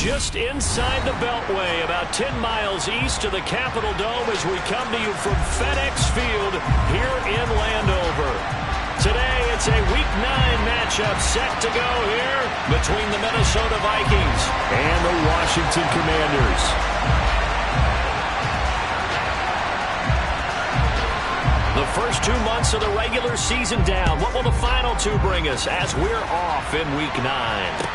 just inside the Beltway, about 10 miles east of the Capitol Dome as we come to you from FedEx Field here in Landover. Today, it's a Week 9 matchup set to go here between the Minnesota Vikings and the Washington Commanders. The first 2 months of the regular season down. What will the final 2 bring us as we're off in Week 9?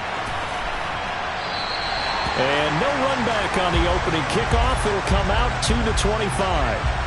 And no run back on the opening kickoff. It'll come out to the 25.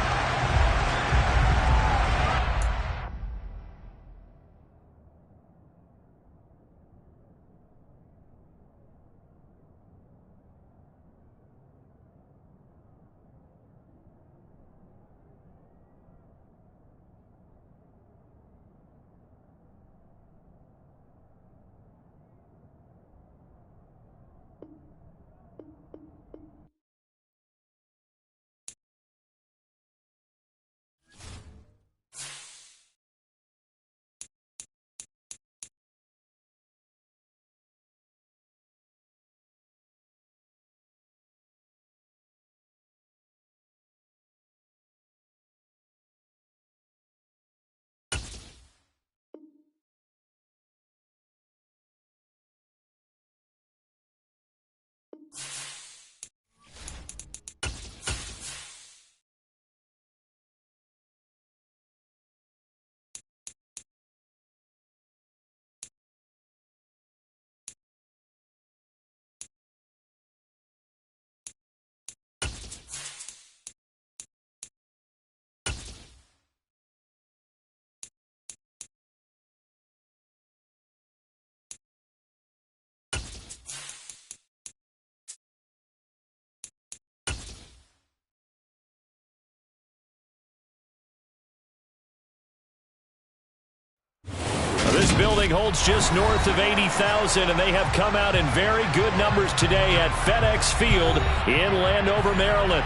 This building holds just north of 80,000, and they have come out in very good numbers today at FedEx Field in Landover, Maryland.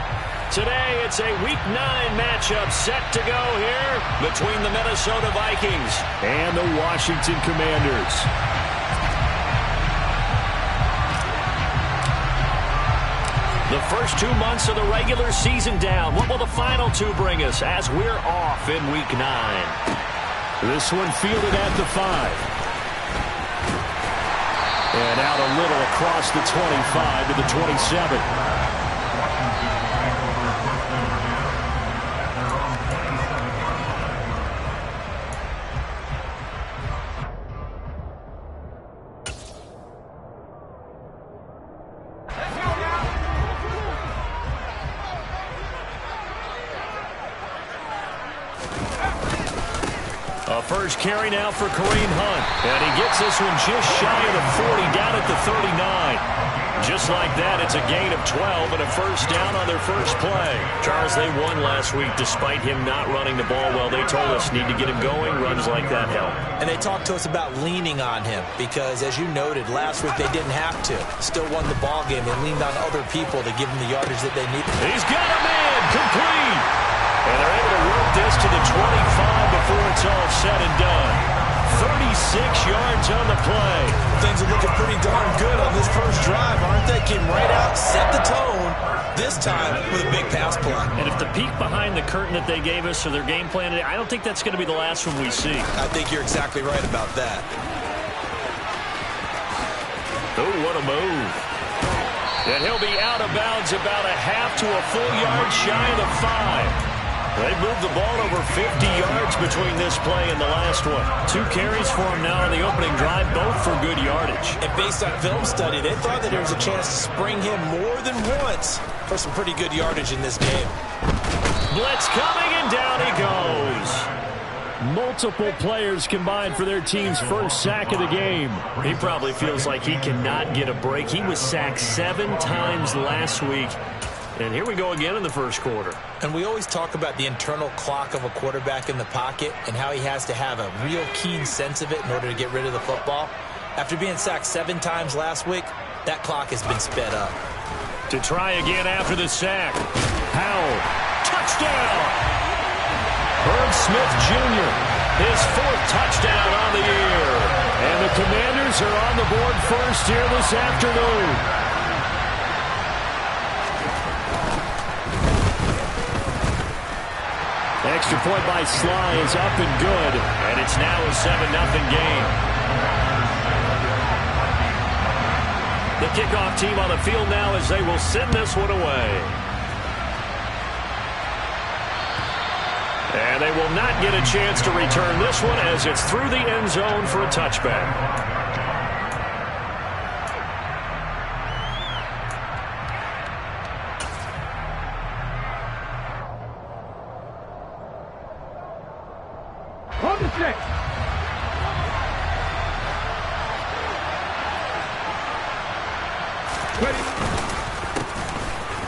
Today, it's a Week 9 matchup set to go here between the Minnesota Vikings and the Washington Commanders. The first 2 months of the regular season down. What will the final 2 bring us as we're off in Week 9? This one fielded at the 5. And out a little across the 25 to the 27. First carry now for Kareem Hunt. And he gets this one just shy of the 40, down at the 39. Just like that, it's a gain of 12 and a first down on their first play. Charles, they won last week despite him not running the ball well. They told us need to get him going. Runs like that help. And they talked to us about leaning on him because, as you noted, last week they didn't have to. Still won the ball game. They leaned on other people to give them the yardage that they need. He's got a man complete. And they're able to work this to the 25 before it's all said and done. 36 yards on the play. Things are looking pretty darn good on this first drive, aren't they? Came right out, set the tone, this time with a big pass play. And if the peek behind the curtain that they gave us for their game plan today, I don't think that's going to be the last one we see. I think you're exactly right about that. Oh, what a move. And he'll be out of bounds about a half to a full yard shy of the 5. They've moved the ball over 50 yards between this play and the last one. 2 carries for him now on the opening drive, both for good yardage. And based on film study, they thought that there was a chance to spring him more than once for some pretty good yardage in this game. Blitz coming, and down he goes. Multiple players combined for their team's first sack of the game. He probably feels like he cannot get a break. He was sacked 7 times last week. And here we go again in the first quarter. And we always talk about the internal clock of a quarterback in the pocket and how he has to have a real keen sense of it in order to get rid of the football. After being sacked 7 times last week, that clock has been sped up. To try again after the sack. Howell, touchdown! Herb Smith Jr., his 4th touchdown on the year. And the Commanders are on the board first here this afternoon. extra point by Sly is up and good, and it's now a 7-0 game. The kickoff team on the field now as they will send this one away. And they will not get a chance to return this one as it's through the end zone for a touchback.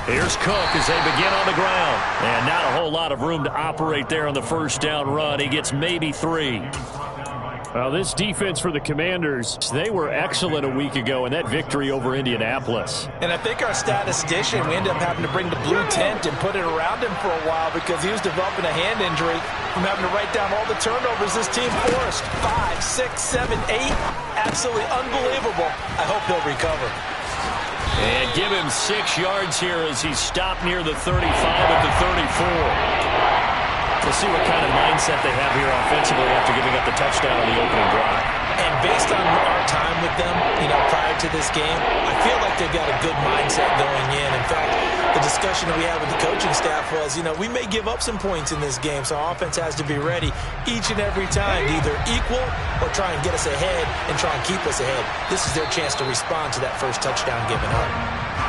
Here's Cook as they begin on the ground. And not a whole lot of room to operate there on the first down run. He gets maybe 3. Well, this defense for the Commanders, they were excellent a week ago in that victory over Indianapolis. And I think our statistician, we ended up having to bring the blue tent and put it around him for a while because he was developing a hand injury from having to write down all the turnovers this team forced. 5, 6, 7, 8. Absolutely unbelievable. I hope he'll recover. And give him 6 yards here as he's stopped near the 35 at the 34. We'll see what kind of mindset they have here offensively after giving up the touchdown on the opening drive. And based on our time with them, prior to this game, I feel like they've got a good mindset going in. In fact, the discussion that we had with the coaching staff was, we may give up some points in this game, so our offense has to be ready each and every time to either equal or try and get us ahead and try and keep us ahead. This is their chance to respond to that first touchdown given up.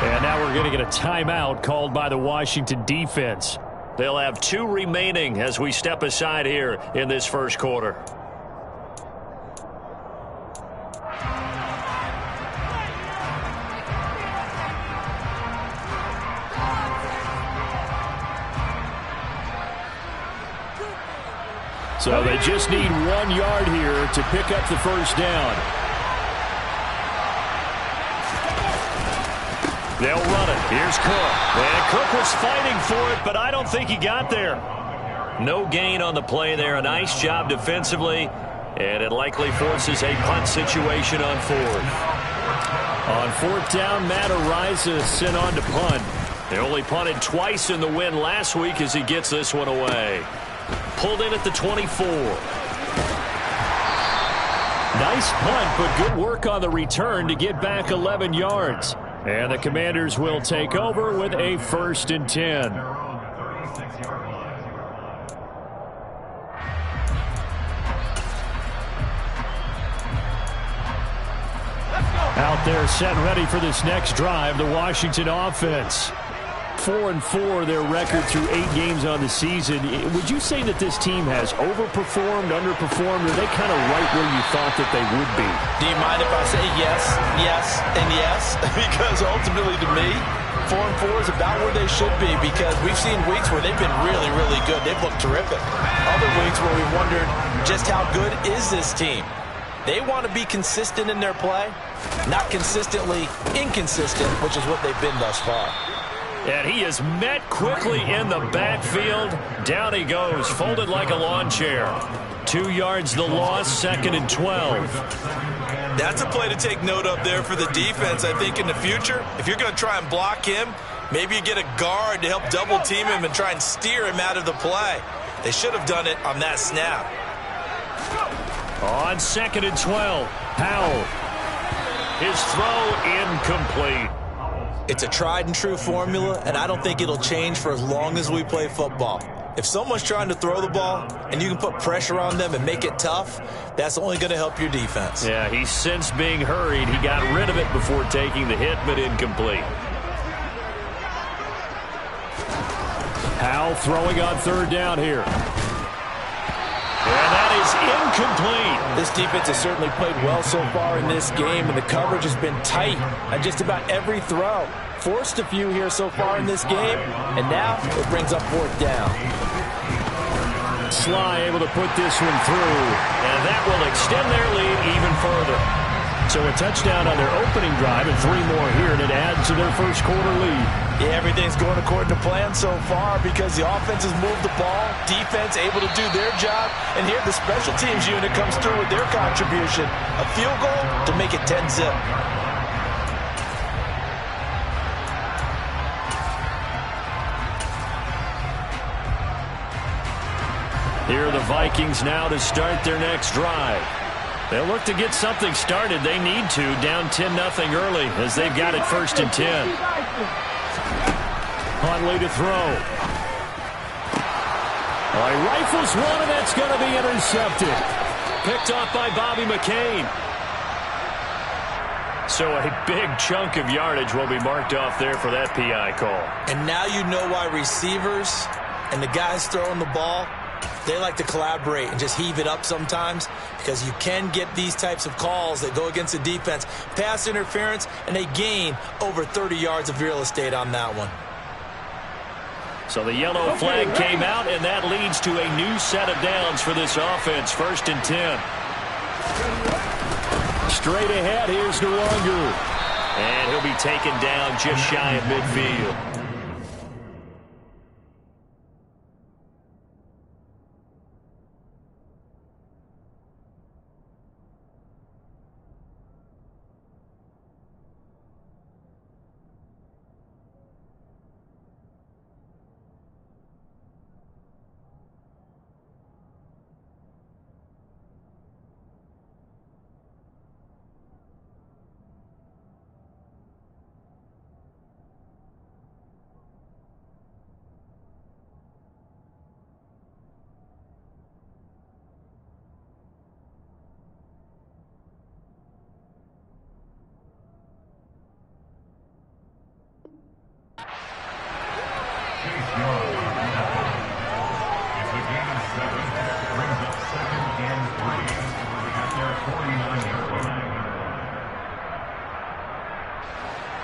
And now we're going to get a timeout called by the Washington defense. They'll have 2 remaining as we step aside here in this first quarter. So they just need 1 yard here to pick up the first down. They'll run it. Here's Cook. And Cook was fighting for it, but I don't think he got there. No gain on the play there. A nice job defensively, and it likely forces a punt situation on 4th. On 4th down, Matt Araiza sent on to punt. They only punted twice in the win last week as he gets this one away. Pulled in at the 24. Nice punt, but good work on the return to get back 11 yards. And the Commanders will take over with a 1st and 10. Out there set and ready for this next drive, the Washington offense. 4-4 their record through 8 games on the season. Would you say that this team has overperformed, underperformed, or are they kind of right where you thought that they would be? Do you mind if I say yes, yes, and yes? Because ultimately to me, 4-4 is about where they should be because we've seen weeks where they've been really, really good. They've looked terrific. Other weeks where we wondered just how good is this team? They want to be consistent in their play, not consistently inconsistent, which is what they've been thus far. And he is met quickly in the backfield. Down he goes, folded like a lawn chair. 2 yards the loss, 2nd and 12. That's a play to take note of there for the defense. I think in the future, if you're going to try and block him, maybe you get a guard to help double team him and try and steer him out of the play. They should have done it on that snap. On 2nd and 12, Howell. His throw incomplete. It's a tried-and-true formula, and I don't think it'll change for as long as we play football. If someone's trying to throw the ball and you can put pressure on them and make it tough, that's only going to help your defense. Yeah, he's since being hurried. He got rid of it before taking the hit, but incomplete. Howell throwing on 3rd down here. And that is incomplete. This defense has certainly played well so far in this game, and the coverage has been tight on just about every throw. Forced a few here so far in this game, and now it brings up 4th down. Sly able to put this one through, and that will extend their lead even further. So a touchdown on their opening drive and 3 more here, and it adds to their first quarter lead. Yeah, everything's going according to plan so far because the offense has moved the ball, defense able to do their job, and here the special teams unit comes through with their contribution. A field goal to make it 10-zip. Here are the Vikings now to start their next drive. They'll look to get something started. They need to, down 10-0 early as they've got it 1st and 10. Huntley to throw. He rifles one, and that's going to be intercepted. Picked off by Bobby McCain. So a big chunk of yardage will be marked off there for that PI call. And now you know why receivers and the guys throwing the ball, they like to collaborate and just heave it up sometimes, because you can get these types of calls that go against the defense. Pass interference, and they gain over 30 yards of real estate on that one. So the yellow flag came out, and that leads to a new set of downs for this offense. 1st and 10. Straight ahead, here's Nwangwu. And he'll be taken down just shy of midfield.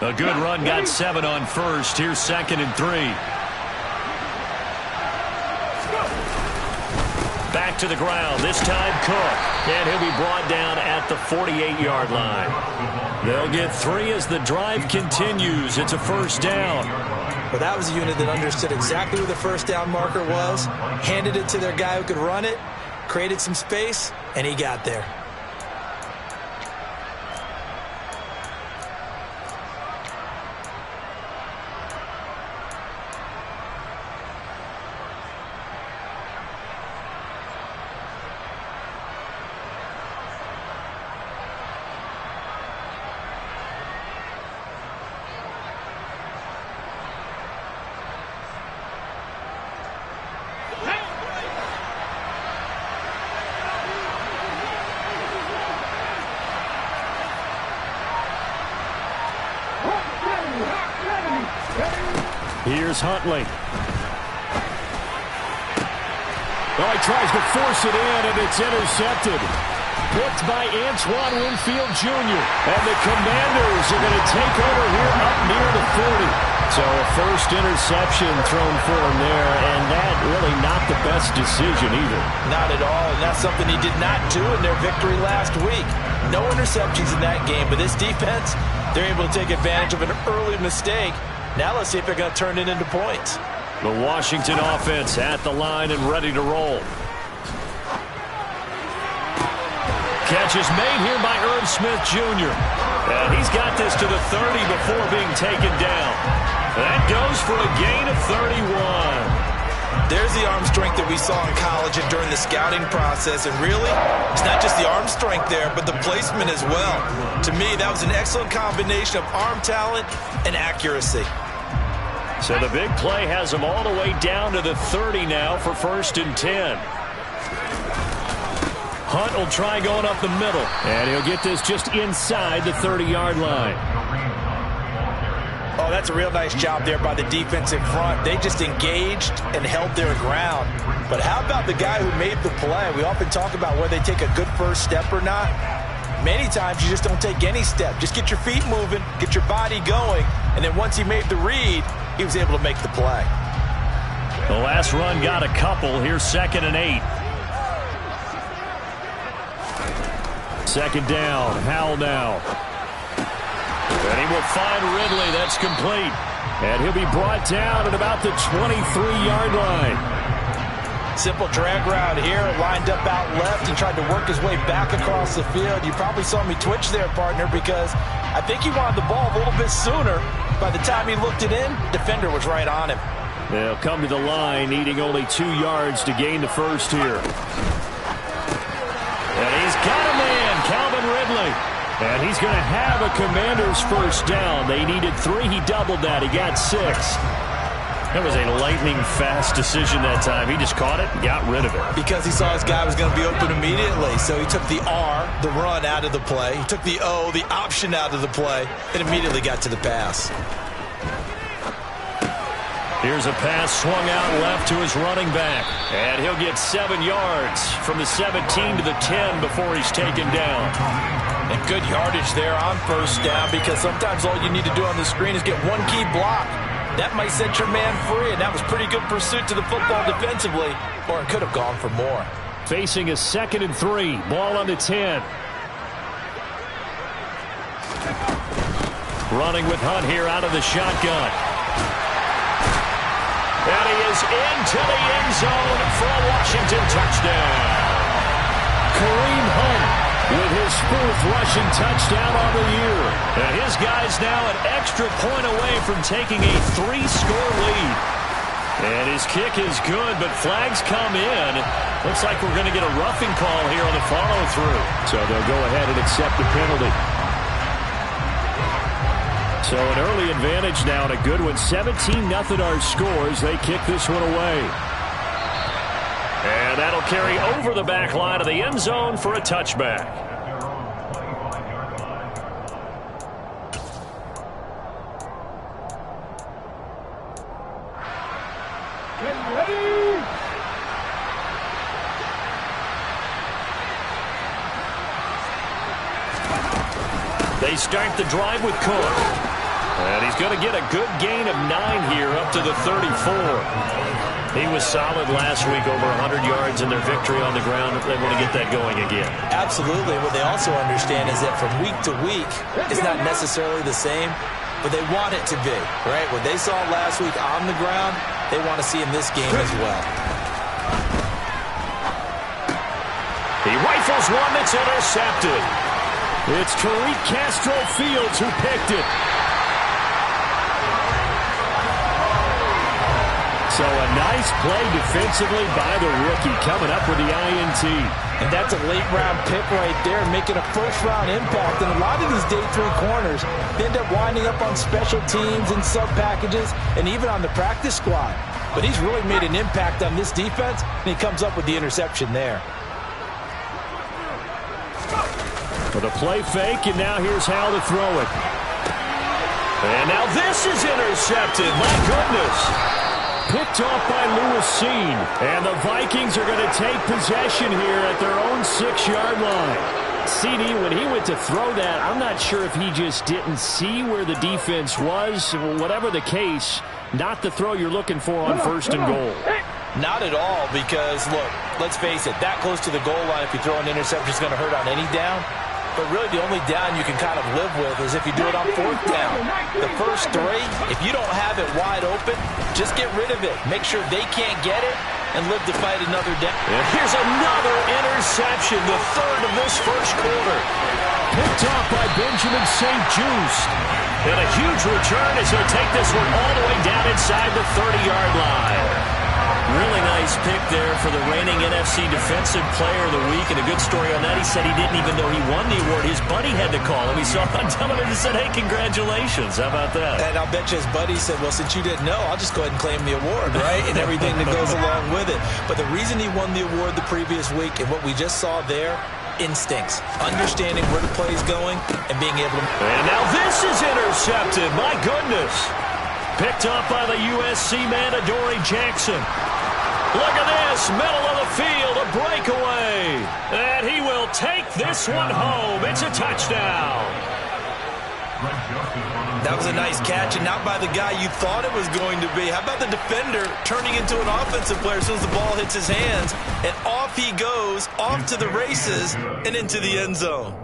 A good run, got 7 on first. Here's 2nd and 3. Back to the ground, this time Cook. And he'll be brought down at the 48-yard line. They'll get 3 as the drive continues. It's a 1st down. Well, that was a unit that understood exactly where the 1st down marker was, handed it to their guy who could run it, created some space, and he got there. Here's Huntley. Well, he tries to force it in, and it's intercepted. Picked by Antoine Winfield Jr. And the Commanders are going to take over here up near the 40. So a first interception thrown for him there, and that really not the best decision either. Not at all, and that's something he did not do in their victory last week. No interceptions in that game, but this defense, they're able to take advantage of an early mistake. Now let's see if they're going to turn it into points. The Washington offense at the line and ready to roll. Catch is made here by Irv Smith Jr. And he's got this to the 30 before being taken down. That goes for a gain of 31. There's the arm strength that we saw in college and during the scouting process. And really, it's not just the arm strength there, but the placement as well. To me, that was an excellent combination of arm talent and accuracy. So the big play has him all the way down to the 30 now for 1st and 10. Hunt will try going up the middle, and he'll get this just inside the 30-yard line. Oh, that's a real nice job there by the defensive front. They just engaged and held their ground. But how about the guy who made the play? We often talk about whether they take a good first step or not. Many times you just don't take any step. Just get your feet moving, get your body going, and then once he made the read, he was able to make the play. The last run got a couple. Here's 2nd and 8. 2nd down. Howell now. And he will find Ridley. That's complete. And he'll be brought down at about the 23-yard line. Simple drag route here, lined up out left and tried to work his way back across the field. You probably saw me twitch there, partner, because I think he wanted the ball a little bit sooner. By the time he looked it in, defender was right on him. They'll come to the line, needing only 2 yards to gain the first here. And he's got a man, Calvin Ridley. And he's going to have a Commanders first down. They needed 3. He doubled that. He got 6. That was a lightning-fast decision that time. He just caught it and got rid of it. Because he saw his guy was going to be open immediately. So he took the R, the run, out of the play. He took the O, the option, out of the play, and immediately got to the pass. Here's a pass swung out left to his running back. And he'll get 7 yards from the 17 to the 10 before he's taken down. And good yardage there on first down, because sometimes all you need to do on the screen is get one key block. That might set your man free, and that was pretty good pursuit to the football defensively, or it could have gone for more. Facing a 2nd and 3, ball on the 10. Running with Hunt here out of the shotgun. And he is into the end zone for a Washington touchdown. Kareem Hunt with his 4th rushing touchdown on the year. And his guy's now an extra point away from taking a 3-score lead. And his kick is good, but flags come in. Looks like we're going to get a roughing call here on the follow-through. So they'll go ahead and accept the penalty. So an early advantage now and a good one. 17-0 our scores. They kick this one away. And that'll carry over the back line of the end zone for a touchback. Get ready. They start the drive with Cook. And he's going to get a good gain of 9 here up to the 34. He was solid last week, over 100 yards in their victory on the ground. They want to get that going again. Absolutely. What they also understand is that from week to week, it's not necessarily the same, but they want it to be, right? What they saw last week on the ground, they want to see in this game as well. He rifles one that's intercepted. It's Tariq Castro-Fields who picked it. So a nice play defensively by the rookie, coming up with the INT. And that's a late-round pick right there, making a first-round impact. And a lot of these day 3 corners, they end up winding up on special teams and sub-packages and even on the practice squad. But he's really made an impact on this defense, and he comes up with the interception there. With a play fake, and now here's how to throw it. And now this is intercepted. My goodness. Picked off by Lewis Cine. And the Vikings are going to take possession here at their own 6-yard line. CD, when he went to throw that, I'm not sure if he just didn't see where the defense was. Whatever the case, not the throw you're looking for on 1st and goal. Not at all, because, look, let's face it, that close to the goal line, if you throw an interception, is going to hurt on any down. But really, the only down you can kind of live with is if you do it on 4th down. The first 3, if you don't have it wide open, just get rid of it. Make sure they can't get it and live to fight another down. And here's another interception, the 3rd of this first quarter. Picked off by Benjamin St-Juste. And a huge return as he'll take this one all the way down inside the 30-yard line. Really nice pick there for the reigning NFC Defensive Player of the Week. And a good story on that, he said he didn't even know he won the award. His buddy had to call him. He saw it on television and said, hey, congratulations. How about that? And I'll bet you his buddy said, well, since you didn't know, I'll just go ahead and claim the award, right? And everything that goes along with it. But the reason he won the award the previous week and what we just saw there, instincts, understanding where the play is going and being able to... And now this is intercepted. My goodness. Picked off by the USC man, Adoree Jackson. Look at this, middle of the field, a breakaway. And he will take this one home. It's a touchdown. That was a nice catch, and not by the guy you thought it was going to be. How about the defender turning into an offensive player as soon as the ball hits his hands, and off he goes, off to the races, and into the end zone.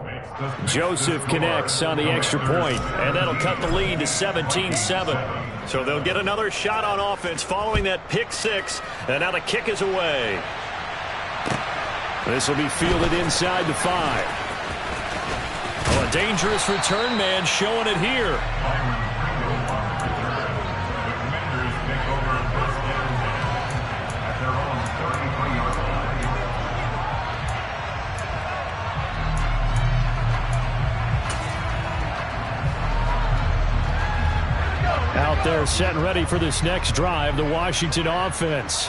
Joseph connects on the extra point, and that'll cut the lead to 17-7. So they'll get another shot on offense following that pick 6, and now the kick is away. This will be fielded inside the 5. Oh, a dangerous return man showing it here. they're set and ready for this next drive, the Washington offense.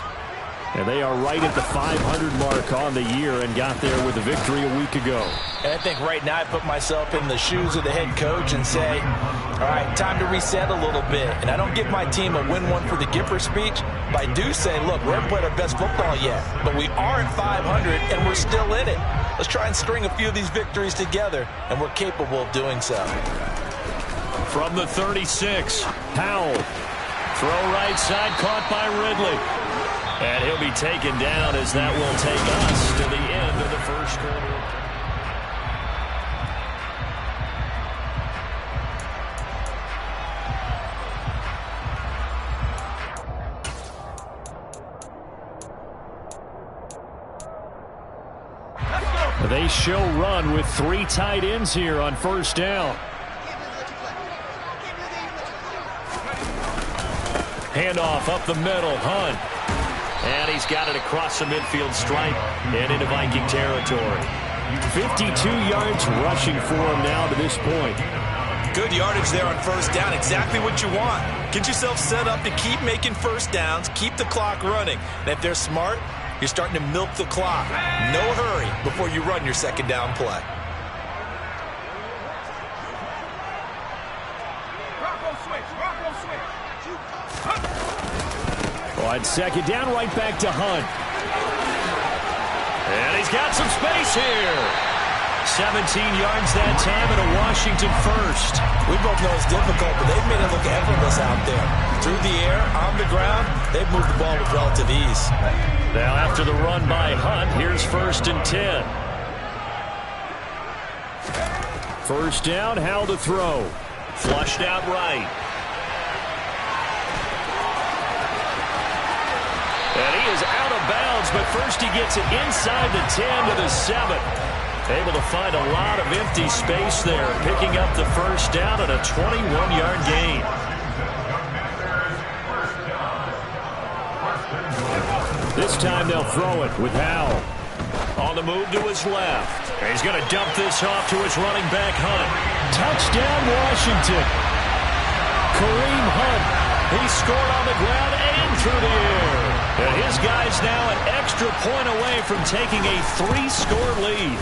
And they are right at the 500 mark on the year and got there with a victory a week ago. And I think right now I put myself in the shoes of the head coach and say, all right, time to reset a little bit. And I don't give my team a win one for the Gipper speech, but I do say, look, we haven't played our best football yet, but we are at 500 and we're still in it. Let's try and string a few of these victories together, and we're capable of doing so. From the 36, Powell. Throw right side, caught by Ridley. And he'll be taken down as that will take us to the end of the first quarter. They show run with 3 tight ends here on first down. Handoff up the middle, Hunt. And he's got it across the midfield stripe and into Viking territory. 52 yards rushing for him now to this point. Good yardage there on first down. Exactly what you want. Get yourself set up to keep making first downs, keep the clock running. And if they're smart, you're starting to milk the clock. No hurry before you run your second down play. On second down, right back to Hunt. And he's got some space here. 17 yards that time and a Washington first. We both know it's difficult, but they've made it look effortless out there. Through the air, on the ground, they've moved the ball with relative ease. Now after the run by Hunt, here's 1st and 10. First down, Howell to throw. Flushed out right. And he is out of bounds, but first he gets it inside the 10 to the 7. Able to find a lot of empty space there, picking up the first down and a 21-yard gain. This time they'll throw it with Howell. On the move to his left. And he's going to dump this off to his running back, Hunt. Touchdown, Washington. Kareem Hunt. He scored on the ground and through the air. And his guy's now an extra point away from taking a 3-score lead.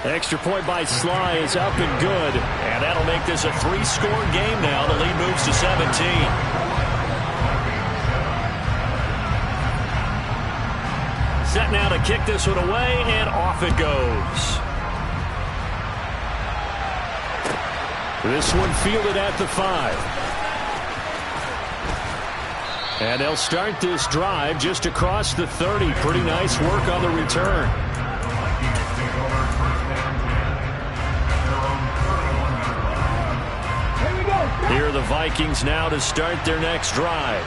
Extra point by Sly is up and good. And that'll make this a 3-score game now. The lead moves to 17. Set now to kick this one away, and off it goes. This one fielded at the 5. And they'll start this drive just across the 30. Pretty nice work on the return. Here are the Vikings now to start their next drive.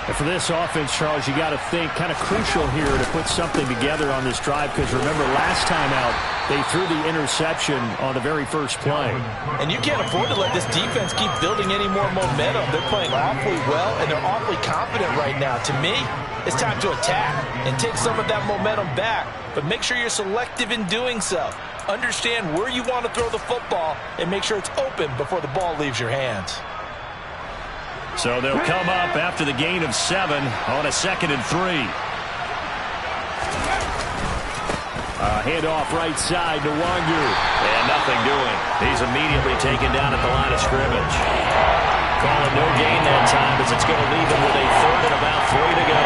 And for this offense, Charles, you got to think kind of crucial here to put something together on this drive, because remember last time out they threw the interception on the very first play. And you can't afford to let this defense keep building any more momentum. They're playing awfully well, and they're awfully confident right now. To me, it's time to attack and take some of that momentum back, but make sure you're selective in doing so. Understand where you want to throw the football and make sure it's open before the ball leaves your hands. So they'll come up after the gain of 7 on a 2nd and 3. Handoff right side to Wangu. And nothing doing. He's immediately taken down at the line of scrimmage. Call it no gain that time, as it's going to leave him with a 3rd and about 3 to go.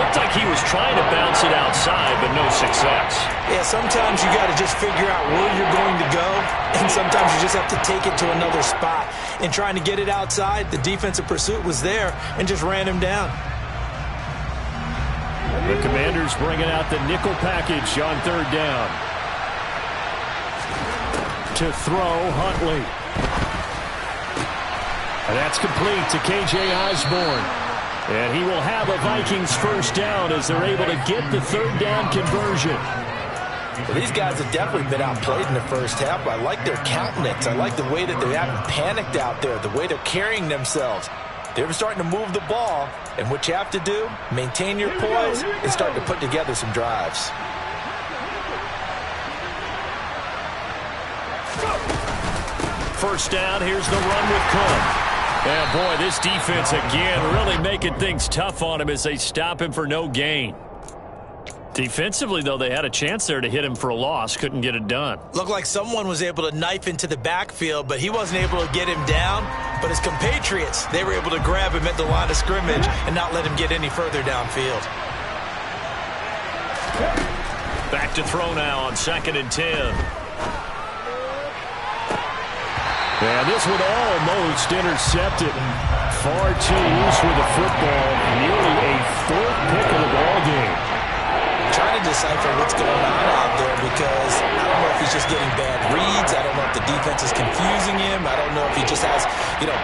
Looked like he was trying to bounce it outside, but no success. Yeah, sometimes you got to just figure out where you're going to go, and sometimes you just have to take it to another spot. In trying to get it outside, the defensive pursuit was there and just ran him down. The Commanders bringing out the nickel package on 3rd down. To throw, Huntley. And that's complete to K.J. Osborne. And he will have a Vikings first down as they're able to get the 3rd down conversion. Well, these guys have definitely been outplayed in the first half. I like their countenance. I like the way that they haven't panicked out there, the way they're carrying themselves. They're starting to move the ball, and what you have to do, maintain your poise and start to put together some drives. First down, here's the run with Cook. Yeah, boy, this defense again really making things tough on him as they stop him for no gain. Defensively, though, they had a chance there to hit him for a loss. Couldn't get it done. Looked like someone was able to knife into the backfield, but he wasn't able to get him down. But his compatriots, they were able to grab him at the line of scrimmage and not let him get any further downfield. Back to throw now on 2nd and 10. And this one almost intercepted. Far too loose with the football. Nearly a 4th pick of the ball game. Trying to decipher what's going on out there because I don't know if he's just getting bad reads. I don't know if the defense is confusing him. I don't know if he just has,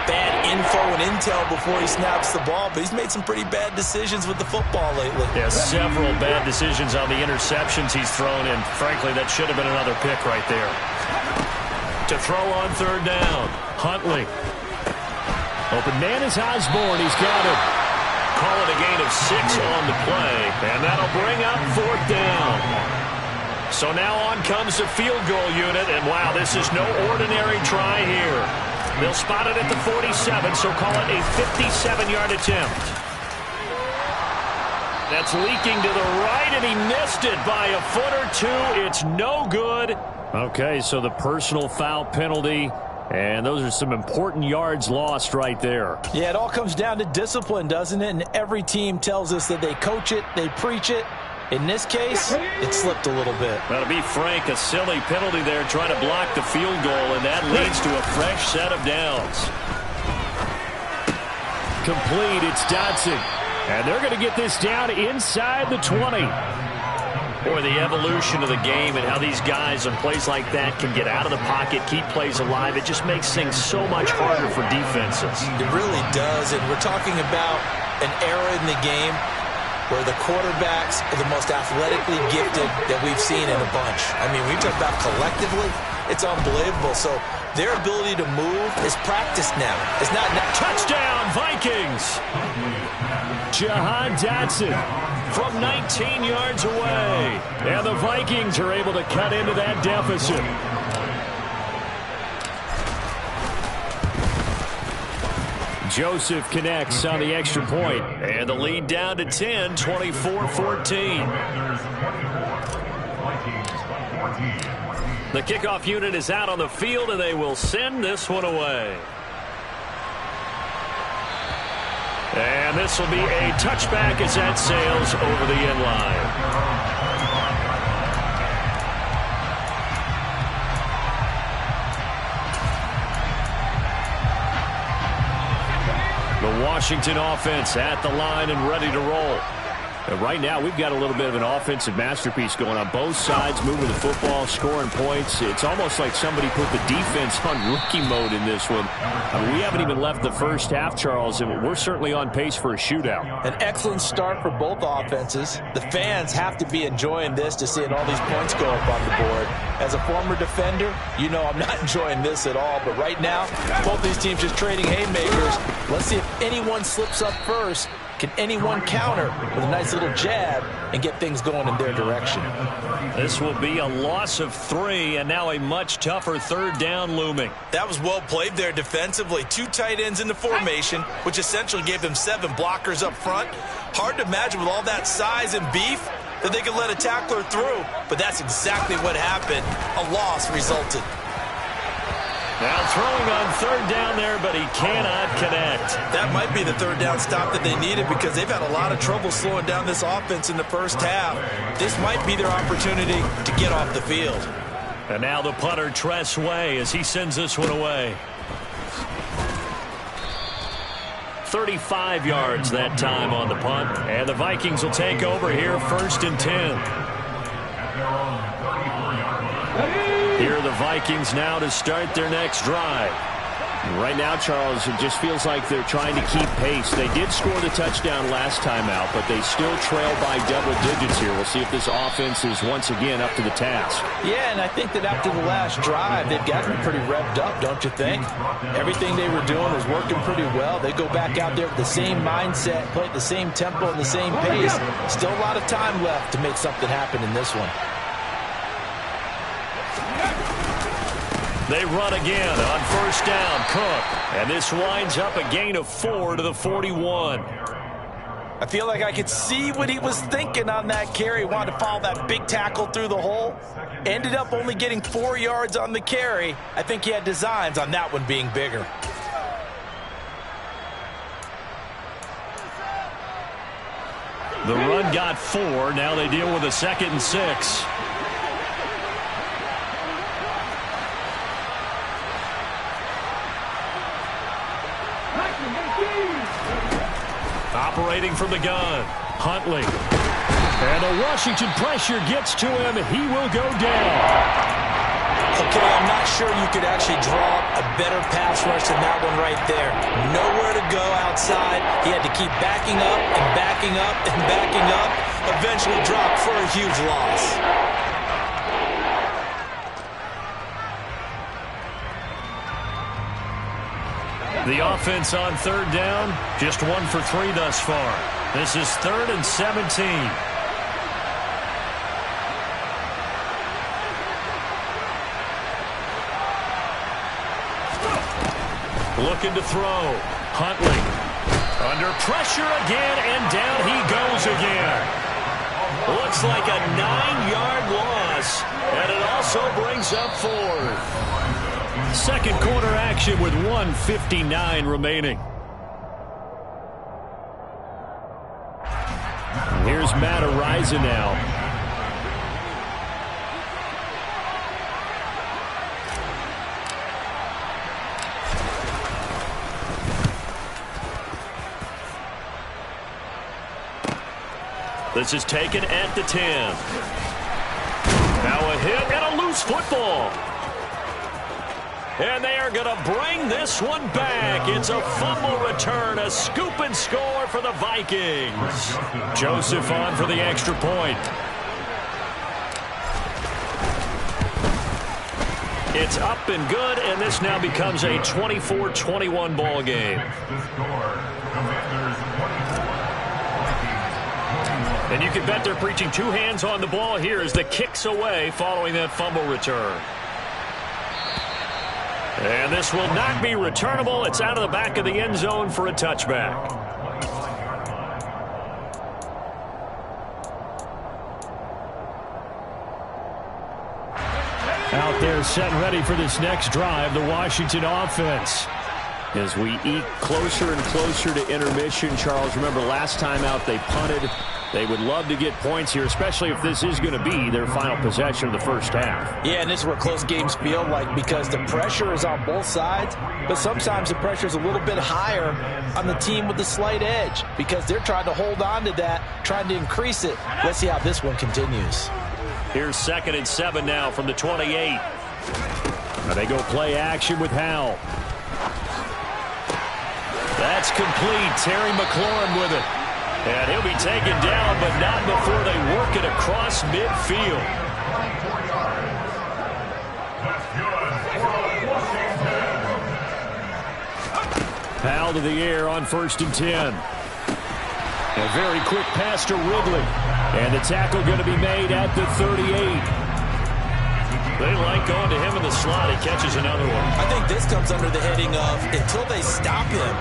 bad info and intel before he snaps the ball. But he's made some pretty bad decisions with the football lately. Yeah, several bad decisions on the interceptions he's thrown in. Frankly, that should have been another pick right there. To throw on 3rd down, Huntley. Open man is Osborne. He's got it. Call it a gain of 6 on the play, and that'll bring up 4th down. So now on comes the field goal unit, and wow, this is no ordinary try here. They'll spot it at the 47, so call it a 57-yard attempt. That's leaking to the right, and he missed it by a foot or two. It's no good. Okay, so the personal foul penalty. And those are some important yards lost right there. Yeah, it all comes down to discipline, doesn't it? And every team tells us that they coach it, they preach it. In this case, it slipped a little bit. Well, to be frank, a silly penalty there trying to block the field goal, and that leads to a fresh set of downs. Complete, it's Dotson. And they're going to get this down inside the 20. Boy, the evolution of the game and how these guys in plays like that can get out of the pocket, keep plays alive, it just makes things so much harder for defenses. It really does, and we're talking about an era in the game where the quarterbacks are the most athletically gifted that we've seen in a bunch. I mean, we talk about collectively, it's unbelievable. So their ability to move is practiced now. It's not touchdown, Vikings! Jahan Dotson from 19 yards away. And the Vikings are able to cut into that deficit. Joseph connects on the extra point. And the lead down to 10, 24-14. The kickoff unit is out on the field, and they will send this one away. And this will be a touchback as that sails over the end line. The Washington offense at the line and ready to roll. And right now, we've got a little bit of an offensive masterpiece going on both sides, moving the football, scoring points. It's almost like somebody put the defense on rookie mode in this one. I mean, we haven't even left the first half, Charles, and we're certainly on pace for a shootout. An excellent start for both offenses. The fans have to be enjoying this to seeing all these points go up on the board. As a former defender, you know I'm not enjoying this at all. But right now, both these teams just trading haymakers. Let's see if anyone slips up first. Can anyone counter with a nice little jab and get things going in their direction? This will be a loss of 3, and now a much tougher 3rd down looming. That was well played there defensively. 2 tight ends in the formation, which essentially gave them 7 blockers up front. Hard to imagine with all that size and beef that they could let a tackler through, but that's exactly what happened. A loss resulted. Now throwing on 3rd down there, but he cannot connect. That might be the 3rd down stop that they needed because they've had a lot of trouble slowing down this offense in the first half. This might be their opportunity to get off the field. And now the punter, Tress Way, as he sends this one away. 35 yards that time on the punt. And the Vikings will take over here, 1st and 10. Here are the Vikings now to start their next drive. Right now, Charles, it just feels like they're trying to keep pace. They did score the touchdown last time out, but they still trail by double digits here. We'll see if this offense is once again up to the task. Yeah, and I think that after the last drive, they've gotten pretty revved up, don't you think? Everything they were doing was working pretty well. They go back out there with the same mindset, play at the same tempo and the same pace. Still a lot of time left to make something happen in this one. They run again on first down. Cook. And this winds up a gain of 4 to the 41. I feel like I could see what he was thinking on that carry. Wanted to follow that big tackle through the hole. Ended up only getting 4 yards on the carry. I think he had designs on that one being bigger. The run got 4. Now they deal with a 2nd and 6. Operating from the gun, Huntley. And the Washington pressure gets to him. He will go down. Okay, I'm not sure you could actually draw a better pass rush than that one right there. Nowhere to go outside. He had to keep backing up and backing up and backing up. Eventually dropped for a huge loss. The offense on 3rd down, just 1 for 3 thus far. This is 3rd and 17. Looking to throw. Huntley. Under pressure again, and down he goes again. Looks like a 9-yard loss, and it also brings up 4. Second quarter action with 1:59 remaining. Here's Matt Araiza now. This is taken at the 10. Now a hit and a loose football. And they are going to bring this one back. It's a fumble return, a scoop and score for the Vikings. Joseph on for the extra point. It's up and good, and this now becomes a 24-21 ball game. And you can bet they're preaching 2 hands on the ball here as the kick's away following that fumble return. And this will not be returnable. It's out of the back of the end zone for a touchback. Out there set and ready for this next drive, the Washington offense. As we eke closer and closer to intermission, Charles, remember last time out they punted. They would love to get points here, especially if this is going to be their final possession of the first half. Yeah, and this is what close games feel like because the pressure is on both sides, but sometimes the pressure is a little bit higher on the team with the slight edge because they're trying to hold on to that, trying to increase it. Let's see how this one continues. Here's 2nd and 7 now from the 28. Now they go play action with Howell. That's complete. Terry McLaurin with it. And he'll be taken down, but not before they work it across midfield. Howell to the air on 1st and 10. A very quick pass to Ridley. And the tackle going to be made at the 38. They like going to him in the slot. He catches another one. I think this comes under the heading of until they stop him,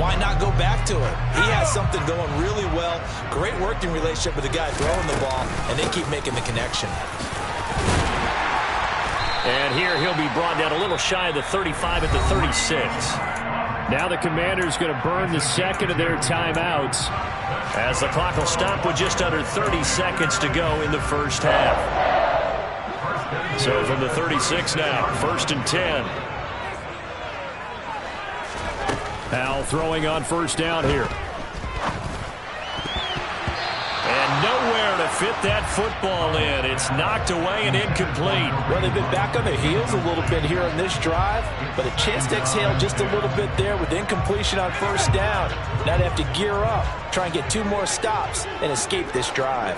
why not go back to it? He has something going really well. Great working relationship with the guy throwing the ball, and they keep making the connection. And here he'll be brought down a little shy of the 35 at the 36. Now the Commanders going to burn the 2nd of their timeouts as the clock will stop with just under 30 seconds to go in the first half. So from the 36 now, 1st and 10. Howell throwing on 1st down here. And nowhere to fit that football in. It's knocked away and incomplete. Well, they've been back on their heels a little bit here on this drive, but a chance to exhale just a little bit there with incompletion on 1st down. Now they have to gear up, try and get 2 more stops, and escape this drive.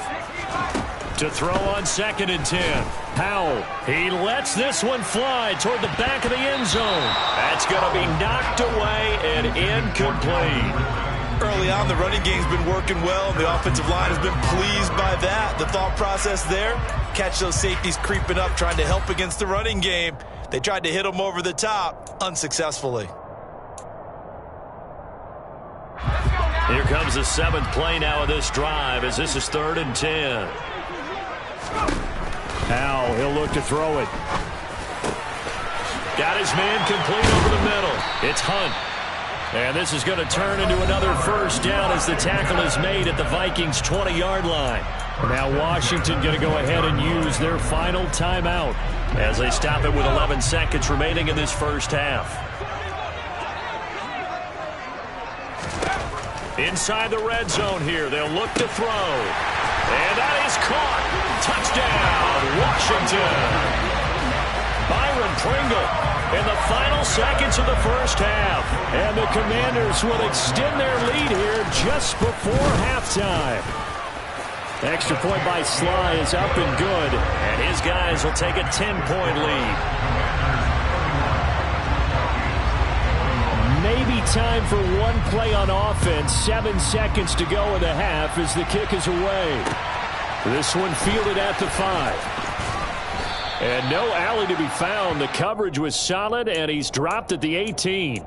To throw on 2nd and 10. Howell, he lets this one fly toward the back of the end zone. That's going to be knocked away and incomplete. Early on, the running game's been working well, and the offensive line has been pleased by that. The thought process there, catch those safeties creeping up, trying to help against the running game. They tried to hit him over the top, unsuccessfully. Here comes the 7th play now of this drive as this is 3rd and 10. Now he'll look to throw it. Got his man complete over the middle. It's Hunt. And this is going to turn into another first down as the tackle is made at the Vikings' 20-yard line. Now Washington going to go ahead and use their final timeout as they stop it with 11 seconds remaining in this first half. Inside the red zone here, they'll look to throw. And that is caught. Touchdown, Washington. Byron Pringle in the final seconds of the first half. And the Commanders will extend their lead here just before halftime. Extra point by Sly is up and good. And his guys will take a 10-point lead. Maybe time for one play on offense. 7 seconds to go in the half as the kick is away. This one fielded at the 5. And no alley to be found. The coverage was solid, and he's dropped at the 18.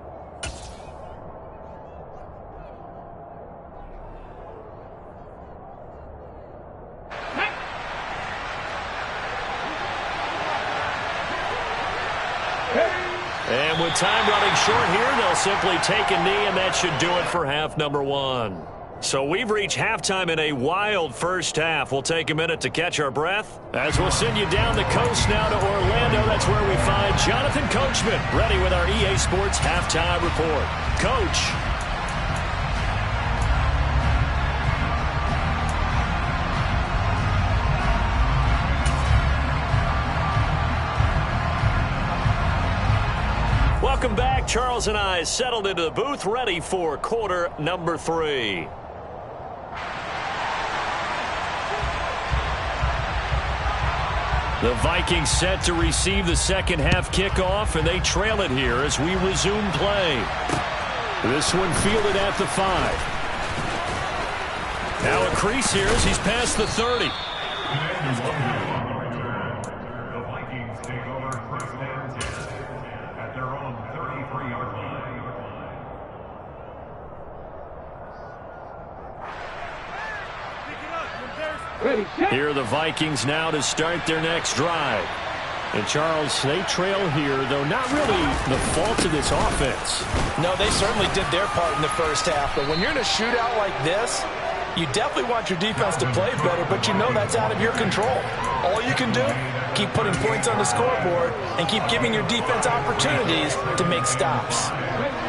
And with time running short here, they'll simply take a knee, and that should do it for half number 1. So we've reached halftime in a wild first half. We'll take a minute to catch our breath as we'll send you down the coast now to Orlando. That's where we find Jonathan Coachman ready with our EA Sports Halftime Report. Coach. Welcome back. Charles and I settled into the booth ready for quarter number 3. The Vikings set to receive the second half kickoff, and they trail it here as we resume play. This one fielded at the 5. Now a crease here as he's past the 30. The Vikings take over first and 10 at their own 33-yard line. Here are the Vikings now to start their next drive. And Charles, they trail here, though not really the fault of this offense. No, they certainly did their part in the first half. But when you're in a shootout like this, you definitely want your defense to play better, but you know that's out of your control. All you can do, keep putting points on the scoreboard and keep giving your defense opportunities to make stops.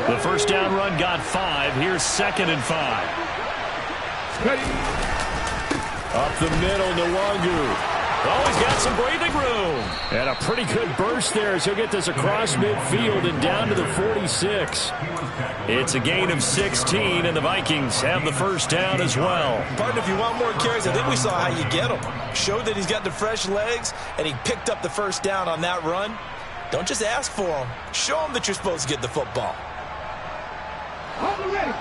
The first down run got 5. Here's 2nd and 5. Up the middle, Nwangu. Oh, he's got some breathing room. And a pretty good burst there as he'll get this across midfield and down to the 46. It's a gain of 16, and the Vikings have the first down as well. Partner, if you want more carries, I think we saw how you get him. Showed that he's got the fresh legs, and he picked up the first down on that run. Don't just ask for him. Show him that you're supposed to get the football. Ready.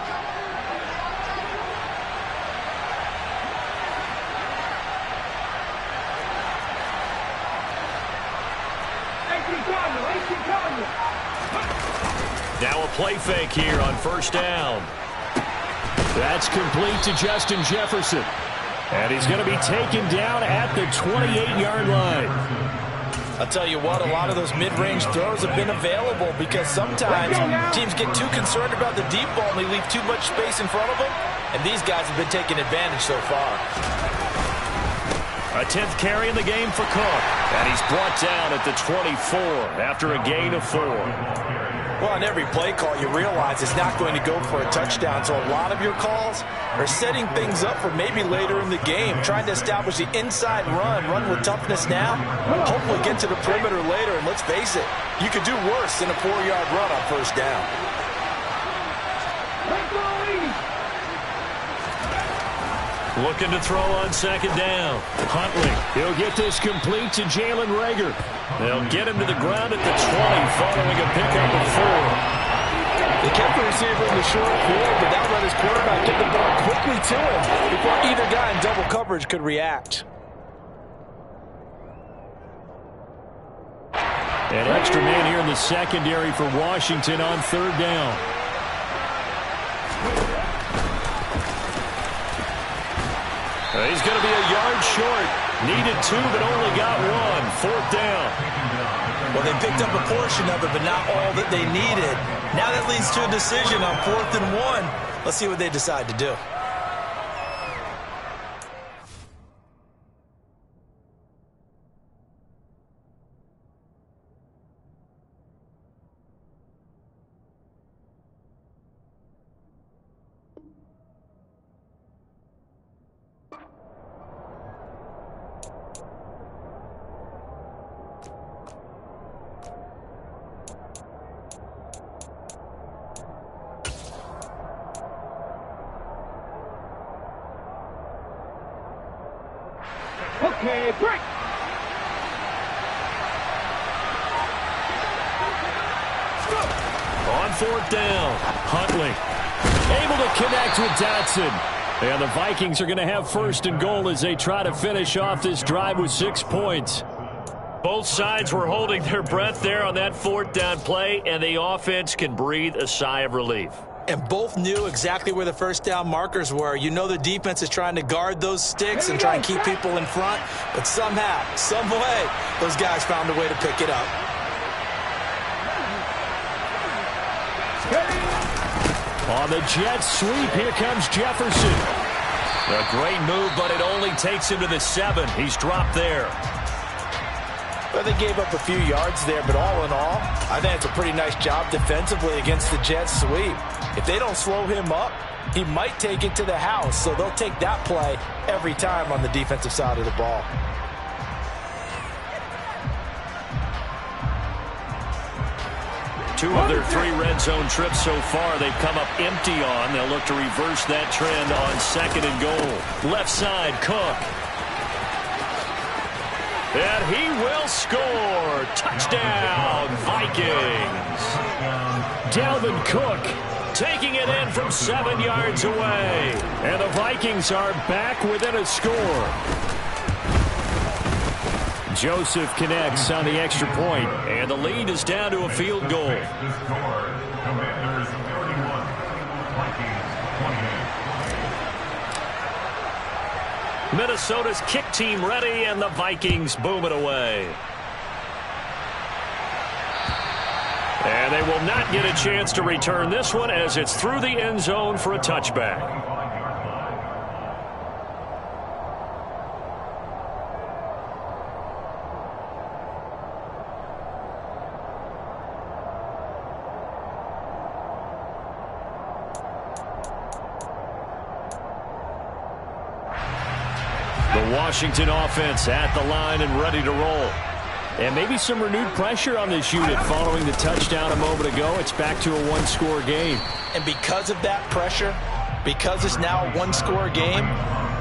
Now a play fake here on first down. That's complete to Justin Jefferson. And he's going to be taken down at the 28-yard line. I'll tell you what, a lot of those mid-range throws have been available because sometimes teams get too concerned about the deep ball and they leave too much space in front of them. And these guys have been taking advantage so far. A 10th carry in the game for Cook. And he's brought down at the 24 after a gain of 4. Well, on every play call, you realize it's not going to go for a touchdown. So a lot of your calls are setting things up for maybe later in the game, trying to establish the inside run with toughness now, hopefully get to the perimeter later. And let's face it, you could do worse than a 4-yard run on first down. Looking to throw on second down. Huntley, he'll get this complete to Jalen Reagor. They'll get him to the ground at the 20 following a pickup of 4. They kept the receiver in the short field, but that let his quarterback get the ball quickly to him before either guy in double coverage could react. An extra man here in the secondary for Washington on third down. He's going to be a yard short. Needed 2, but only got 1. Fourth down. Well, they picked up a portion of it, but not all that they needed. Now that leads to a decision on 4th and 1. Let's see what they decide to do. Okay, break. On 4th down, Huntley able to connect with Dotson. And the Vikings are going to have 1st and goal as they try to finish off this drive with 6 points. Both sides were holding their breath there on that 4th down play, and the offense can breathe a sigh of relief. And both knew exactly where the 1st down markers were. You know the defense is trying to guard those sticks and try and keep people in front. But somehow, some way, those guys found a way to pick it up. On the jet sweep, here comes Jefferson. A great move, but it only takes him to the 7. He's dropped there. Well, they gave up a few yards there, but all in all, I think it's a pretty nice job defensively against the jet sweep. If they don't slow him up, he might take it to the house, so they'll take that play every time on the defensive side of the ball. Two of their 3 red zone trips so far, they've come up empty on. They'll look to reverse that trend on 2nd and goal. Left side, Cook. And he will score. Touchdown, Vikings. Dalvin Cook taking it in from 7 yards away. And the Vikings are back within a score. Joseph connects on the extra point, and the lead is down to a field goal. The score, Commanders 31, Vikings 28. Minnesota's kick team ready, and the Vikings boom it away. And they will not get a chance to return this one as it's through the end zone for a touchback. The Washington offense at the line and ready to roll. And maybe some renewed pressure on this unit following the touchdown a moment ago. It's back to a 1-score game. And because of that pressure, because it's now a 1-score game,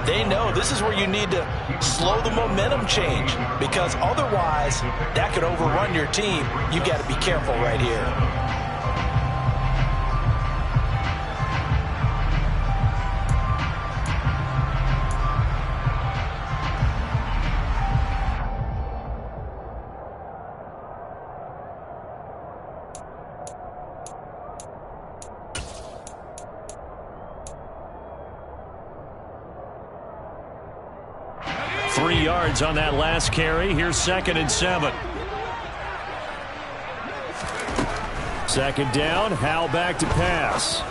they know this is where you need to slow the momentum change, because otherwise that could overrun your team. You've got to be careful right here. On that last carry. Here's 2nd and 7. 2nd down. Howell back to pass.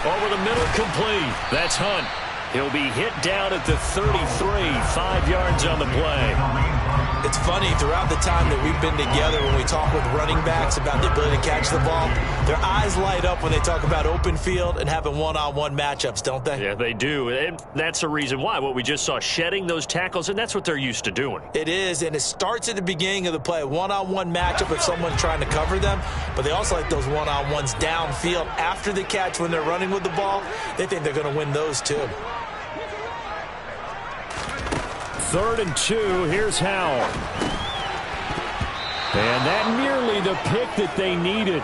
Over the middle, complete. That's Hunt. He'll be hit down at the 33. 5 yards on the play. It's funny, throughout the time that we've been together, when we talk with running backs about the ability to catch the ball, their eyes light up when they talk about open field and having one-on-one matchups, don't they? Yeah, they do. And that's the reason why. What we just saw, shedding those tackles, and that's what they're used to doing. It is, and it starts at the beginning of the play. One-on-one matchup with someone trying to cover them, but they also like those one-on-ones downfield after the catch when they're running with the ball. They think they're going to win those too. 3rd and 2. Here's Howell. And that nearly the pick that they needed.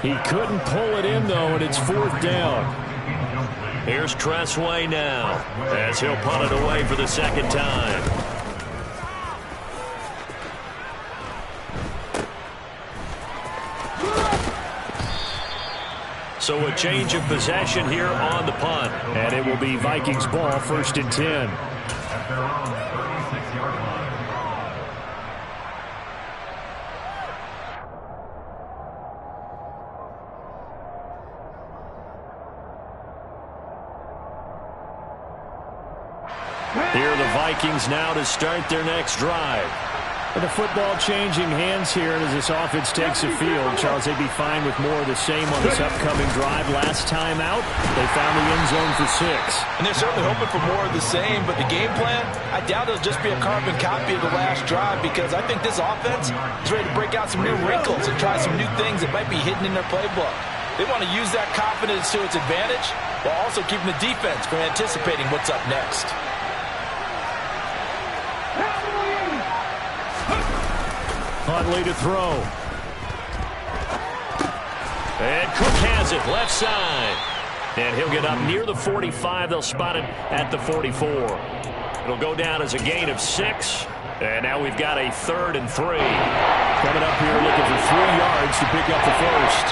He couldn't pull it in, though, and it's 4th down. Here's Tressway now as he'll punt it away for the 2nd time. So a change of possession here on the punt. And it will be Vikings ball, 1st and 10. At their own 36-yard line. Here are the Vikings now to start their next drive. With the football changing hands here as this offense takes the field, Charles, they'd be fine with more of the same on this upcoming drive. Last time out, they found the end zone for 6. And they're certainly hoping for more of the same, but the game plan, I doubt it'll just be a carbon copy of the last drive, because I think this offense is ready to break out some new wrinkles and try some new things that might be hidden in their playbook. They want to use that confidence to its advantage while also keeping the defense from anticipating what's up next. Huntley to throw. And Cook has it left side. And he'll get up near the 45. They'll spot it at the 44. It'll go down as a gain of 6. And now we've got a 3rd and 3. Coming up here looking for 3 yards to pick up the first.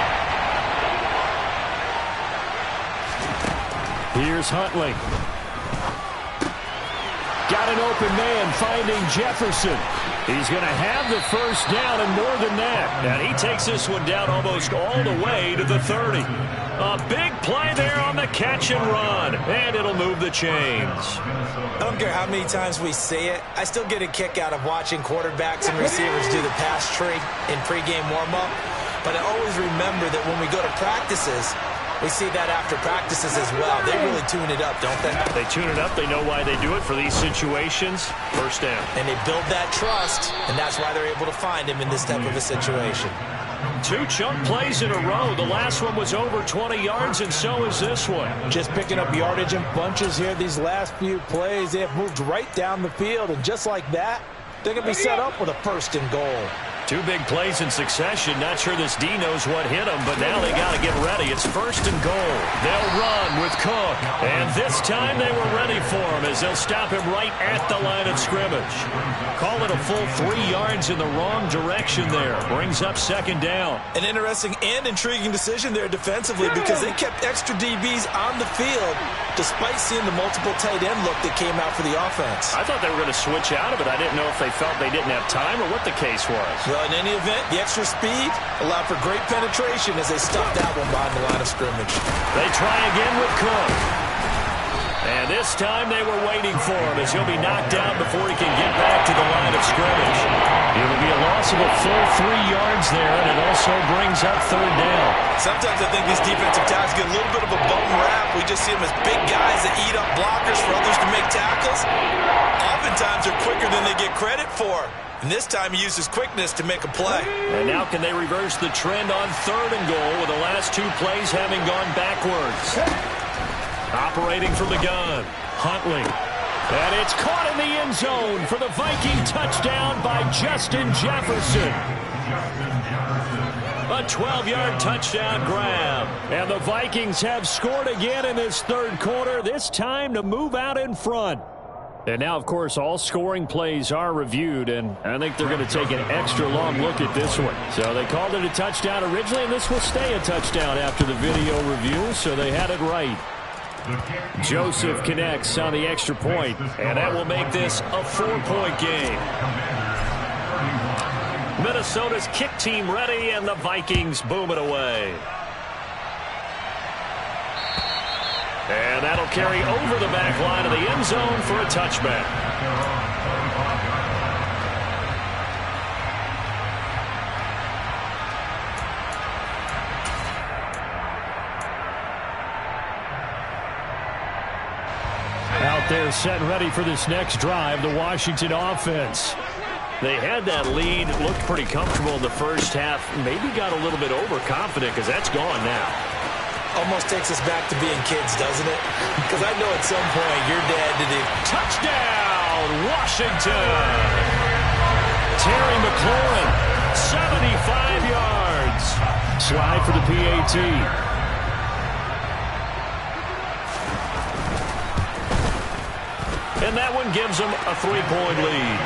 Here's Huntley. Got an open man finding Jefferson. He's going to have the first down and more than that. And he takes this one down almost all the way to the 30. A big play there on the catch and run. And it'll move the chains. I don't care how many times we say it, I still get a kick out of watching quarterbacks and receivers do the pass tree in pregame warm-up. But I always remember that when we go to practices, we see that after practices as well. They really tune it up, don't they? They tune it up. They know why they do it for these situations. First down. And they build that trust, and that's why they're able to find him in this type of a situation. 2 chunk plays in a row. The last one was over 20 yards, and so is this one. Just picking up yardage in bunches here these last few plays. They have moved right down the field, and just like that, they're going to be set up with a 1st and goal. 2 big plays in succession. Not sure this D knows what hit him, but now they got to get ready. It's 1st and goal. They'll run with Cook. And this time they were ready for him as they'll stop him right at the line of scrimmage. Call it a full 3 yards in the wrong direction there. Brings up 2nd down. An interesting and intriguing decision there defensively, because they kept extra DBs on the field despite seeing the multiple tight end look that came out for the offense. I thought they were going to switch out of it. I didn't know if they felt they didn't have time or what the case was. Well, in any event, the extra speed allowed for great penetration as they stuffed that one behind the line of scrimmage. They try again with Cook. And this time they were waiting for him as he'll be knocked down before he can get back to the line of scrimmage. It'll be a loss of a full 3 yards there, and it also brings up 3rd down. Sometimes I think these defensive tackles get a little bit of a bum rap. We just see them as big guys that eat up blockers for others to make tackles. Oftentimes they're quicker than they get credit for. And this time he used his quickness to make a play. And now can they reverse the trend on 3rd and goal with the last 2 plays having gone backwards? Operating from the gun, Huntley. And it's caught in the end zone for the Viking touchdown by Justin Jefferson. A 12-yard touchdown grab. And the Vikings have scored again in this 3rd quarter, this time to move out in front. And now, of course, all scoring plays are reviewed, and I think they're going to take an extra long look at this one. So they called it a touchdown originally, and this will stay a touchdown after the video review, so they had it right. Joseph connects on the extra point, and that will make this a 4-point game. Minnesota's kick team ready, and the Vikings boom it away. And that'll carry over the back line of the end zone for a touchback. Out there set ready for this next drive, the Washington offense. They had that lead, looked pretty comfortable in the first half, maybe got a little bit overconfident because that's gone now. Almost takes us back to being kids, doesn't it? Because I know at some point your dad did it. Touchdown, Washington! Terry McLaurin, 75 yards. Slide for the PAT. And that one gives them a 3-point lead.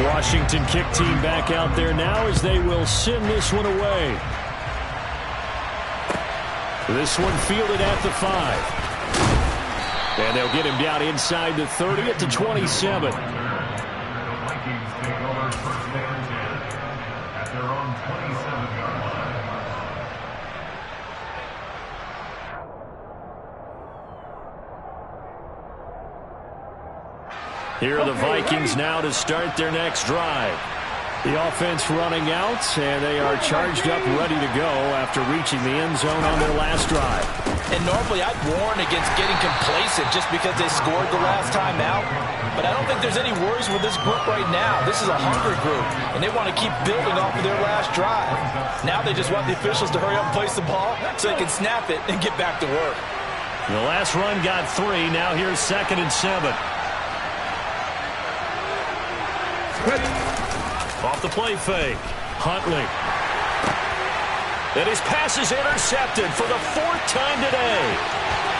Washington kick team back out there now as they will send this one away. This one fielded at the 5. And they'll get him down inside the 30 at the 27. The Vikings take over first and 10 at their own 27-yard line. Here are the Vikings now to start their next drive. The offense running out, and they are charged up, ready to go after reaching the end zone on their last drive. And normally I'd warn against getting complacent just because they scored the last time out. But I don't think there's any worries with this group right now. This is a hungry group, and they want to keep building off of their last drive. Now they just want the officials to hurry up and place the ball so they can snap it and get back to work. The last run got 3. Now here's 2nd and 7. Off the play fake. Huntley. And his pass is intercepted for the 4th time today.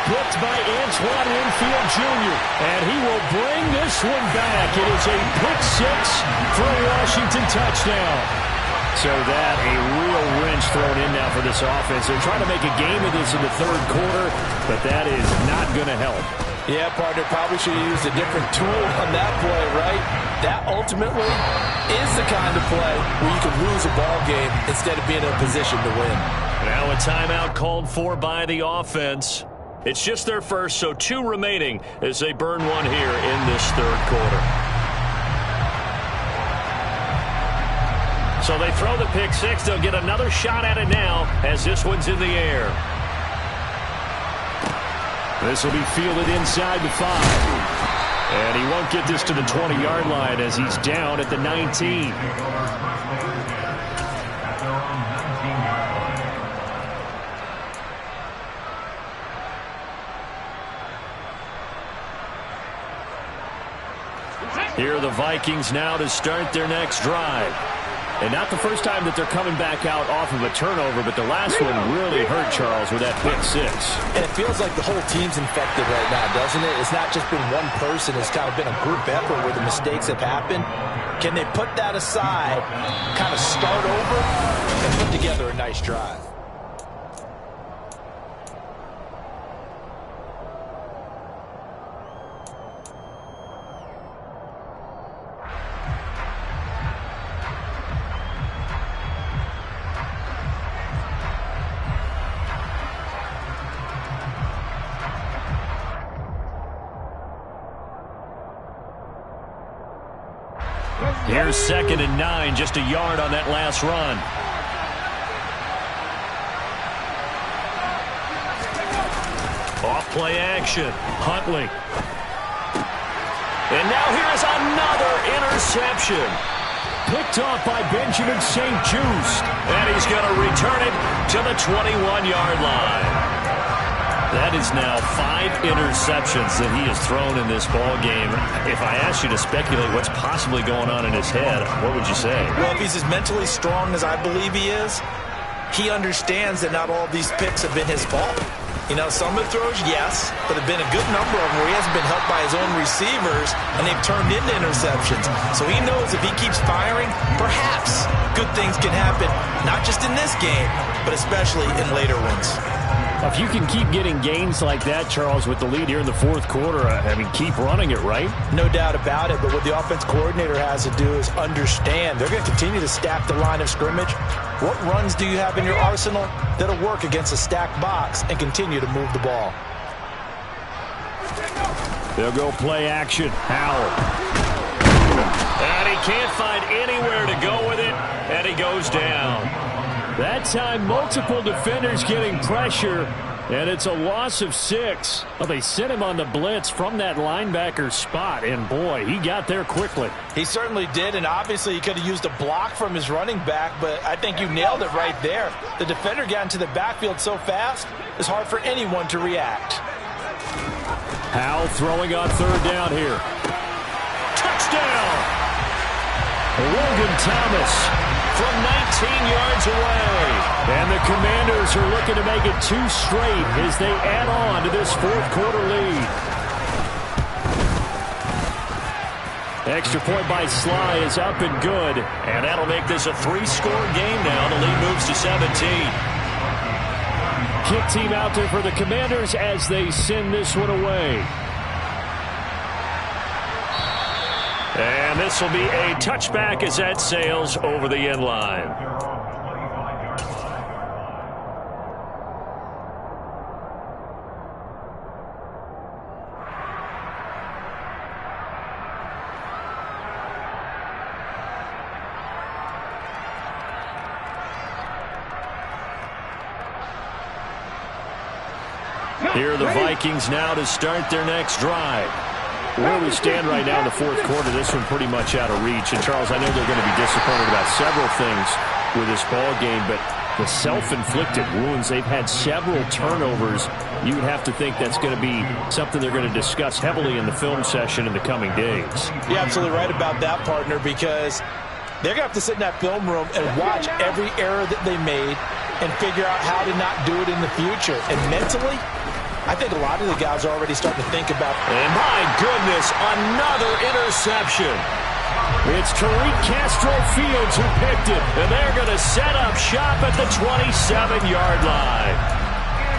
Picked by Antoine Winfield Jr. And he will bring this one back. It is a pick 6 for a Washington touchdown. So that a real wrench thrown in now for this offense. They're trying to make a game of this in the 3rd quarter, but that is not going to help. Yeah, partner, probably should have used a different tool on that play, right? That ultimately is the kind of play where you can lose a ball game instead of being in a position to win. Now a timeout called for by the offense. It's just their first, so 2 remaining as they burn one here in this 3rd quarter. So they throw the pick 6. They'll get another shot at it now as this one's in the air. This will be fielded inside the 5. And he won't get this to the 20-yard line as he's down at the 19. Here are the Vikings now to start their next drive. And not the first time that they're coming back out off of a turnover, but the last one really hurt Charles with that pick 6. And it feels like the whole team's infected right now, doesn't it? It's not just been one person. It's kind of been a group effort where the mistakes have happened. Can they put that aside, kind of start over, and put together a nice drive? Here's 2nd and 9, just a yard on that last run. Off play action. Huntley. And now here is another interception. Picked off by Benjamin St-Juste. And he's going to return it to the 21-yard line. That is now 5 interceptions that he has thrown in this ball game. If I asked you to speculate what's possibly going on in his head, what would you say? Well, if he's as mentally strong as I believe he is, he understands that not all of these picks have been his fault. You know, some of the throws, yes, but there have been a good number of them where he hasn't been helped by his own receivers, and they've turned into interceptions. So he knows if he keeps firing, perhaps good things can happen, not just in this game, but especially in later ones. If you can keep getting gains like that, Charles, with the lead here in the 4th quarter, I mean, keep running it, right? No doubt about it, but what the offense coordinator has to do is understand they're going to continue to stack the line of scrimmage. What runs do you have in your arsenal that'll work against a stacked box and continue to move the ball? They'll go play action. Howell. And he can't find anywhere to go with it, and he goes down. That time, multiple defenders getting pressure, and it's a loss of 6. Well, they sent him on the blitz from that linebacker spot, and boy, he got there quickly. He certainly did, and obviously he could have used a block from his running back, but I think you nailed it right there. The defender got into the backfield so fast, it's hard for anyone to react. Howell throwing on 3rd down here. Touchdown! Logan Thomas from 19 yards away. And the Commanders are looking to make it 2 straight as they add on to this 4th quarter lead. Extra point by Sly is up and good. And that'll make this a 3-score game now. The lead moves to 17. Kick team out there for the Commanders as they send this one away. And this will be a touchback as that sails over the end line. Here are the Vikings now to start their next drive. Where we stand right now in the fourth quarter, this one pretty much out of reach. And, Charles, I know they're going to be disappointed about several things with this ball game, but the self-inflicted wounds, they've had several turnovers. You would have to think that's going to be something they're going to discuss heavily in the film session in the coming days. You're absolutely right about that, partner, because they're going to have to sit in that film room and watch every error that they made and figure out how to not do it in the future. And mentally, I think a lot of the guys are already starting to think about. And my goodness, another interception. It's Tariq Castro-Fields who picked it, and they're going to set up shop at the 27-yard line.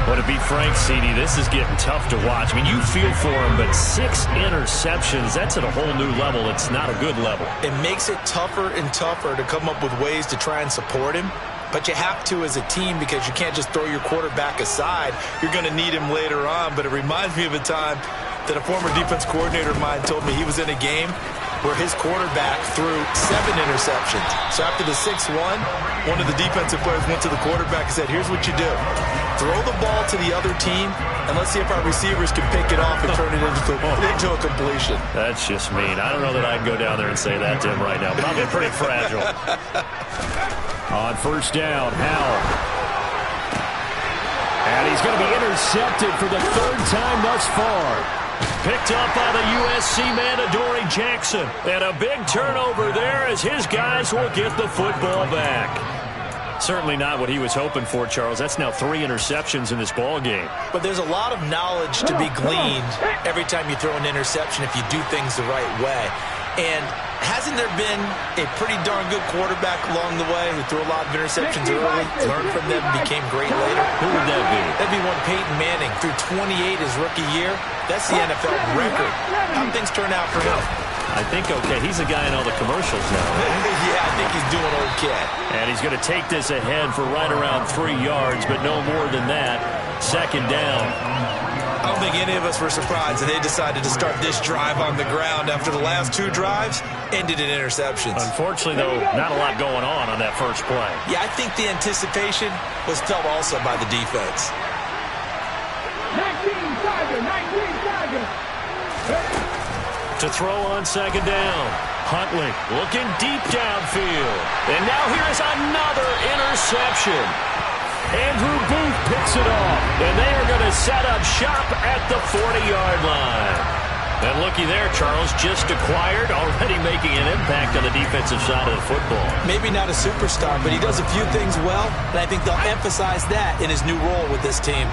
Well, to be frank, CD, this is getting tough to watch. I mean, you feel for him, but 6 interceptions, that's at a whole new level. It's not a good level. It makes it tougher and tougher to come up with ways to try and support him. But you have to as a team because you can't just throw your quarterback aside. You're going to need him later on. But it reminds me of a time that a former defense coordinator of mine told me he was in a game where his quarterback threw 7 interceptions. So after the 6th one of the defensive players went to the quarterback and said, here's what you do. Throw the ball to the other team, and let's see if our receivers can pick it off and turn it into a completion. That's just mean. I don't know that I'd go down there and say that to him right now, but I'll be pretty fragile. On first down, Howell. And he's going to be intercepted for the 3rd time thus far. Picked up by the USC man, Adoree Jackson. And a big turnover there as his guys will get the football back. Certainly not what he was hoping for, Charles. That's now 3 interceptions in this ball game. But there's a lot of knowledge to be gleaned every time you throw an interception if you do things the right way. And hasn't there been a pretty darn good quarterback along the way who threw a lot of interceptions early, learned from them, and became great later? Who would that be? That'd be one Peyton Manning. Threw 28 his rookie year. That's the NFL record. How'd things turn out for him? I think okay. He's a guy in all the commercials now. Right? Yeah, I think he's doing okay. And he's going to take this ahead for right around 3 yards, but no more than that. 2nd down. I don't think any of us were surprised that they decided to start this drive on the ground after the last 2 drives ended in interceptions. Unfortunately, though, not a lot going on that first play. Yeah, I think the anticipation was felt also by the defense. 19 Tiger. To throw on 2nd down. Huntley looking deep downfield. And now here's another interception. Andrew Booth picks it off. And they are going to set up shop at the 40-yard line. And looky there, Charles, just acquired, already making an impact on the defensive side of the football. Maybe not a superstar, but he does a few things well, and I think they'll emphasize that in his new role with this team.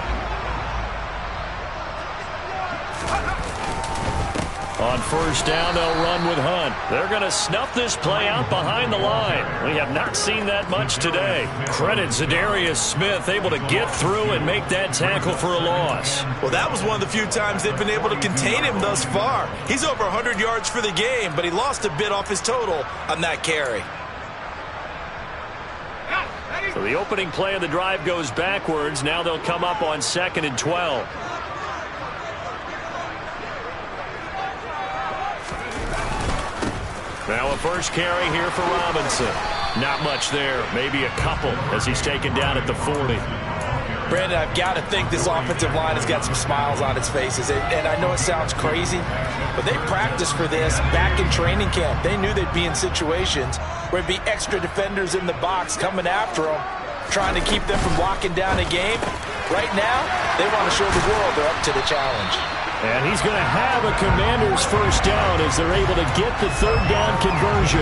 On first down, they'll run with Hunt. They're going to snuff this play out behind the line. We have not seen that much today. Credit Zadarius Smith, able to get through and make that tackle for a loss. Well, that was one of the few times they've been able to contain him thus far. He's over 100 yards for the game, but he lost a bit off his total on that carry. So the opening play of the drive goes backwards. Now they'll come up on 2nd and 12. Now a first carry here for Robinson. Not much there. Maybe a couple as he's taken down at the 40. Brandon, I've got to think this offensive line has got some smiles on its faces. And I know it sounds crazy, but they practiced for this back in training camp. They knew they'd be in situations where there'd be extra defenders in the box coming after them, trying to keep them from locking down a game. Right now, they want to show the world they're up to the challenge. And he's going to have a Commanders first down as they're able to get the 3rd down conversion.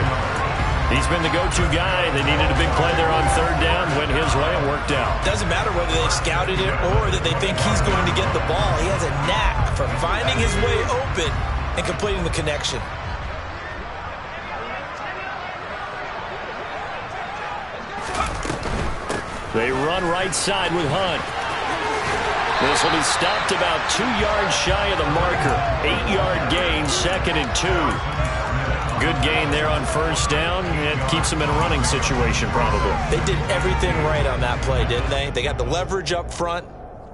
He's been the go-to guy. They needed a big play there on 3rd down. Went his way and worked out. Doesn't matter whether they've scouted it or that they think he's going to get the ball. He has a knack for finding his way open and completing the connection. They run right side with Hunt. This will be stopped about 2 yards shy of the marker. 8-yard gain, 2nd and 2. Good gain there on first down. It keeps them in a running situation probably. They did everything right on that play, didn't they? They got the leverage up front,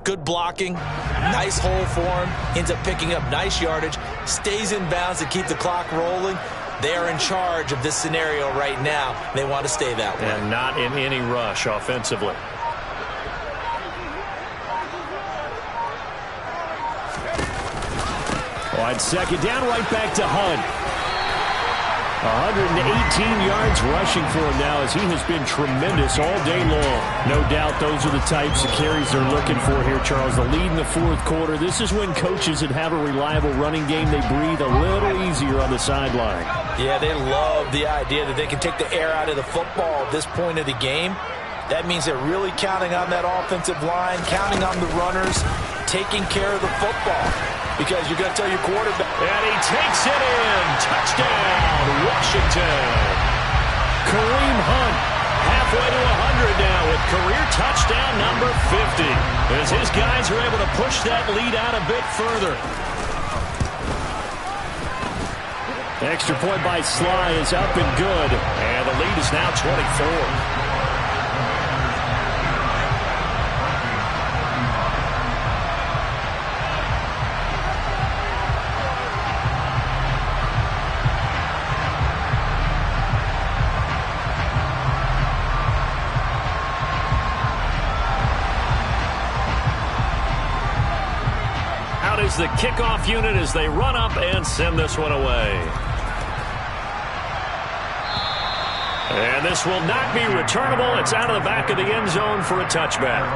good blocking, nice hole for him, ends up picking up nice yardage, stays in bounds to keep the clock rolling. They are in charge of this scenario right now. They want to stay that way. And not in any rush offensively. On 2nd down, right back to Hunt. 118 yards rushing for him now as he has been tremendous all day long. No doubt those are the types of carries they're looking for here, Charles. The lead in the 4th quarter. This is when coaches that have a reliable running game, they breathe a little easier on the sideline. Yeah, they love the idea that they can take the air out of the football at this point of the game. That means they're really counting on that offensive line, counting on the runners, taking care of the football. Because you're going to tell your quarterback. And he takes it in. Touchdown, Washington. Kareem Hunt halfway to 100 now with career touchdown number 50. As his guys are able to push that lead out a bit further. Extra point by Sly is up and good. And the lead is now 24. The kickoff unit as they run up and send this one away. And this will not be returnable. It's out of the back of the end zone for a touchback.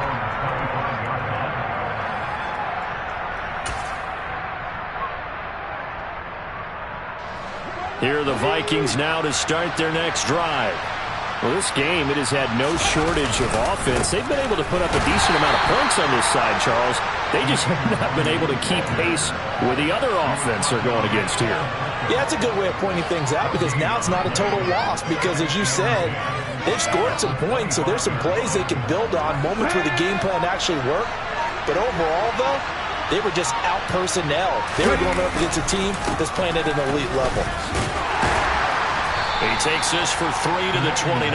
Here are the Vikings now to start their next drive. Well, this game, it has had no shortage of offense. They've been able to put up a decent amount of points on this side, Charles. They just have not been able to keep pace with the other offense they're going against here. Yeah, that's a good way of pointing things out because now it's not a total loss because, as you said, they've scored some points, so there's some plays they can build on, moments where the game plan actually worked. But overall, though, they were just out-personnel. They were going up against a team that's playing at an elite level. He takes this for 3 to the 29.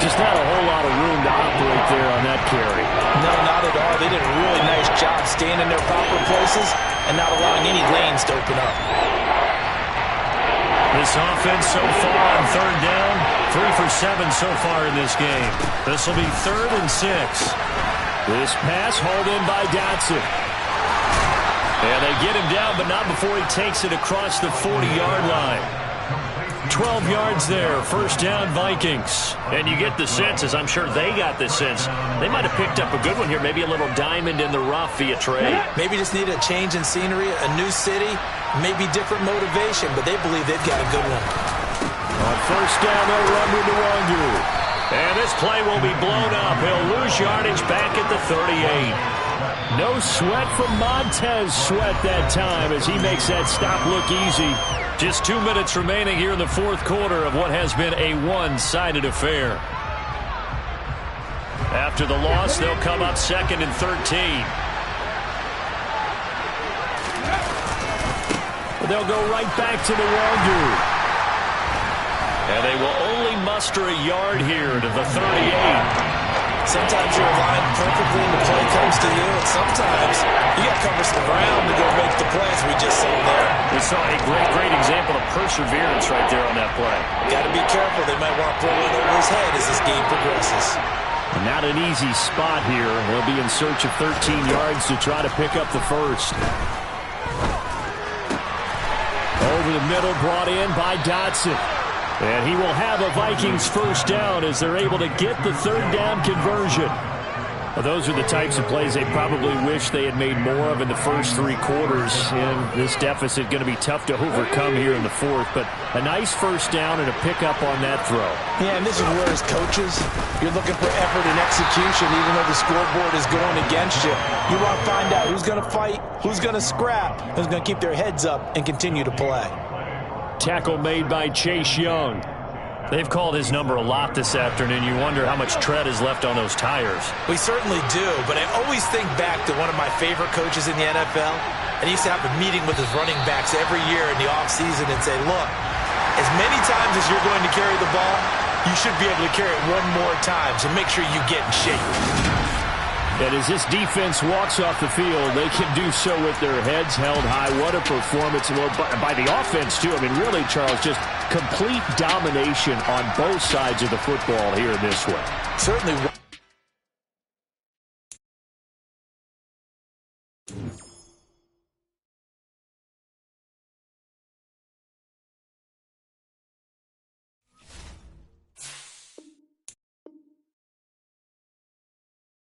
Just not a whole lot of room to operate there on that carry. No, not at all. They did a really nice job staying in their proper places and not allowing any lanes to open up. This offense so far on 3rd down, 3 for 7 so far in this game. This will be 3rd and 6. This pass hauled in by Dotson. And they get him down, but not before he takes it across the 40-yard line. 12 yards there, 1st down Vikings. And you get the sense, as I'm sure they got the sense, they might have picked up a good one here, maybe a little diamond in the rough via trade. Maybe just need a change in scenery, a new city, maybe different motivation, but they believe they've got a good one. On 1st down, they'll run with Nwangu. And this play will be blown up. He'll lose yardage back at the 38. No sweat from Montez Sweat that time as he makes that stop look easy. Just 2 minutes remaining here in the 4th quarter of what has been a one-sided affair. After the loss, they'll come up 2nd and 13. They'll go right back to Nwangu. And they will only muster a yard here to the 38. Sometimes you're aligned perfectly and the play comes to you, and sometimes you got to cover some ground to go make the plays we just saw there. We saw a great example of perseverance right there on that play. Got to be careful. They might want to throw it over his head as this game progresses. Not an easy spot here. They'll be in search of 13 yards to try to pick up the first. Over the middle, brought in by Dotson. And he will have a Vikings 1st down as they're able to get the 3rd down conversion. Well, those are the types of plays they probably wish they had made more of in the first 3 quarters. And this deficit going to be tough to overcome here in the 4th. But a nice 1st down and a pickup on that throw. Yeah, and this is where, as coaches, you're looking for effort and execution, even though the scoreboard is going against you. You want to find out who's going to fight, who's going to scrap, who's going to keep their heads up and continue to play. Tackle made by Chase Young. They've called his number a lot this afternoon. You wonder how much tread is left on those tires. We certainly do, but I always think back to one of my favorite coaches in the NFL, and he used to have a meeting with his running backs every year in the offseason and say, look, as many times as you're going to carry the ball, you should be able to carry it one more time, so make sure you get in shape. And as this defense walks off the field, they can do so with their heads held high. What a performance by the offense, too. I mean, really, Charles, just complete domination on both sides of the football here in this one. Certainly.